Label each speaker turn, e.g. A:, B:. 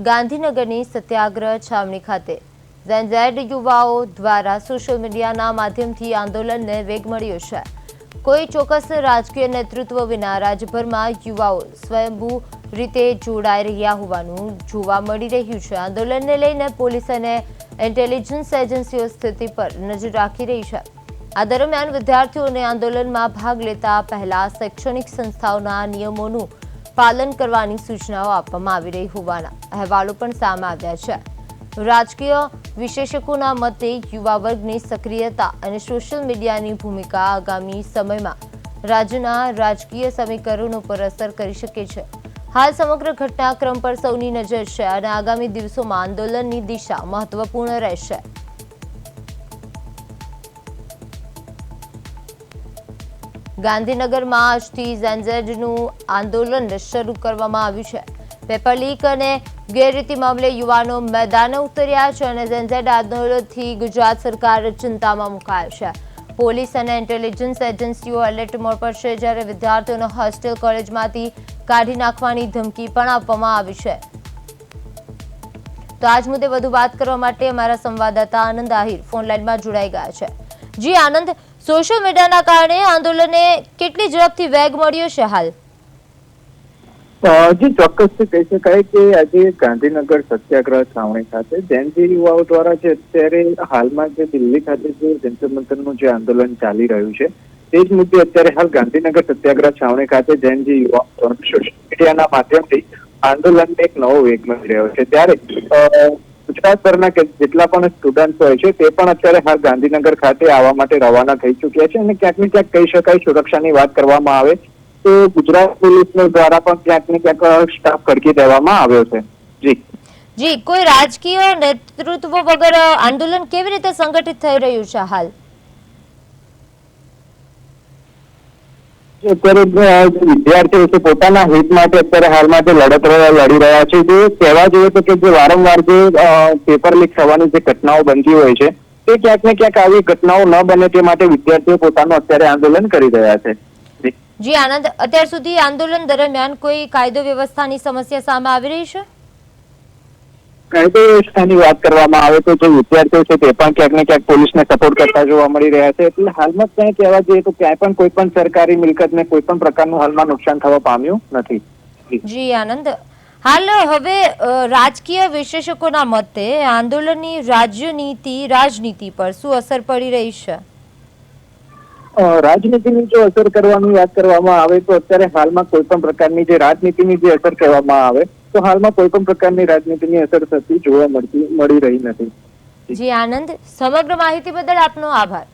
A: ગાંધીનગરની સત્યાગ્રહ છાવણી ખાતે ઝેડ યુવાઓ દ્વારા સોશિયલ મીડિયાના માધ્યમથી આંદોલનને વેગ મળ્યો છે। કોઈ ચોક્કસ રાજકીય નેતૃત્વ વિના રાજ્યભરમાં યુવાઓ સ્વયંભૂ રીતે જોડાઈ રહ્યા હોવાનું જોવા મળી રહ્યું છે। આંદોલનને લઈને પોલીસ અને ઇન્ટેલિજન્સ એજન્સીઓ સ્થિતિ પર નજર રાખી રહી છે। આ દરમિયાન વિદ્યાર્થીઓને આંદોલનમાં ભાગ લેતા પહેલા શૈક્ષણિક સંસ્થાઓના નિયમોનું પાલન કરવાની સૂચનાઓ આપવામાં આવી રહી હોવાના અહેવાલો પણ સામે આવ્યા છે। રાજકીય વિશેષકોના મતે યુવા વર્ગની સક્રિયતા અને સોશિયલ મીડિયાની ભૂમિકા આગામી સમયમાં રાજ્યના રાજકીય સમીકરણો પર અસર કરી શકે છે। હાલ સમગ્ર ઘટનાક્રમ પર સૌની નજર છે અને આગામી દિવસોમાં આંદોલનની દિશા મહત્વપૂર્ણ રહેશે। ગાંધીનગરમાં આજથી ઝેડનું આંદોલન શરૂ કરવામાં આવ્યું છે। પેપર લીક અને ગેરરીતિ મામલે યુવાનો મેદાને ઉતર્યા છે અને ઝેડ આંદોલનથી ગુજરાત સરકાર ચિંતામાં મુકાયો છે। પોલીસ અને ઇન્ટેલિજન્સ એજન્સીઓ એલર્ટ મોડ પર છે, જ્યારે વિદ્યાર્થીઓને હોસ્ટેલ કોલેજમાંથી કાઢી નાખવાની ધમકી પણ આપવામાં આવી છે। તો આજ મુદ્દે વધુ વાત કરવા માટે અમારા સંવાદદાતા આનંદ આહિર ફોન લાઈનમાં જોડાઈ ગયા છે। જી આનંદ, સોશિયલ મીડિયાના કારણે આંદોલનને કેટલી ઝડપથી વેગ મળ્યો છે હાલ?
B: જી ચોક્કસથી કહી શકાય કે આજે ગાંધીનગર સત્યાગ્રહ છાવણી ખાતે જૈન યુવાઓ દ્વારા જે અત્યારે હાલમાં જે દિલ્હી ખાતે જે જંતર મંતરનું જે આંદોલન ચાલી રહ્યું છે તે જ મુદ્દે અત્યારે હાલ ગાંધીનગર સત્યાગ્રહ છાવણી ખાતે જૈન યુવાઓ સોશિયલ મીડિયાના માધ્યમથી આંદોલનને એક નવો વેગ મળી રહ્યો છે। ત્યારે ગુજરાતભરના જેટલા પણ સ્ટુડન્ટ હોય છે તે પણ અત્યારે હાલ ગાંધીનગર ખાતે આવવા માટે રવાના થઈ ચુક્યા છે અને ક્યાંક ને ક્યાંક કહી શકાય સુરક્ષાની વાત કરવામાં આવે તો ગુજરાત પોલીસ દ્વારા પણ ક્યાંક ને ક્યાંક સ્ટાફ ખડકી દેવામાં આવ્યો છે।
A: જી, કોઈ રાજકીય નેતૃત્વ વગર આંદોલન કેવી રીતે સંગઠિત થઈ રહ્યું છે હાલ?
B: અત્યારે વિદ્યાર્થીઓ છે પોતાના હિત માટે અત્યારે હાલમાં જે લડત લડી રહ્યા છે જે કહેવા જોઈએ તો કે જે વારંવાર જે પેપર લીક થવાની જે ઘટનાઓ બનતી હોય છે તે ક્યાંક ને ક્યાંક આવી ઘટનાઓ ન બને તે માટે વિદ્યાર્થીઓ પોતાનું અત્યારે આંદોલન કરી રહ્યા છે।
A: જી આનંદ, અત્યાર સુધી આંદોલન દરમિયાન કોઈ કાયદો વ્યવસ્થાની સમસ્યા સામે આવી રહી છે?
B: કાયદો વ્યવસ્થાની વાત કરવામાં આવે તો જે વિદ્યાર્થીઓ છે તે પણ ક્યાંક ને ક્યાંક પોલીસને સપોર્ટ કરતા જોવા મળી રહ્યા છે। એટલે હાલમાં ક્યાંય કહેવા જઈએ તો ક્યાંય પણ કોઈ પણ સરકારી મિલકતને કોઈ પણ પ્રકારનું હાલમાં નુકસાન થવા પામ્યું નથી।
A: જી આનંદ, હાલ હવે રાજકીય વિશેષકોના મતે આંદોલનની રાજનીતિ પર શું અસર પડી રહી છે?
B: રાજનીતિની જો અસર કરવાની વાત કરવામાં આવે તો અત્યારે હાલમાં કોઈ પણ પ્રકારની જે રાજનીતિની જે અસર કહેવામાં આવે તો હાલમાં કોઈ પણ પ્રકારની રાજનીતિની અસર થતી જોવા મળી રહી નથી।
A: જી આનંદ, સમગ્ર માહિતી બદલ આપનો આભાર।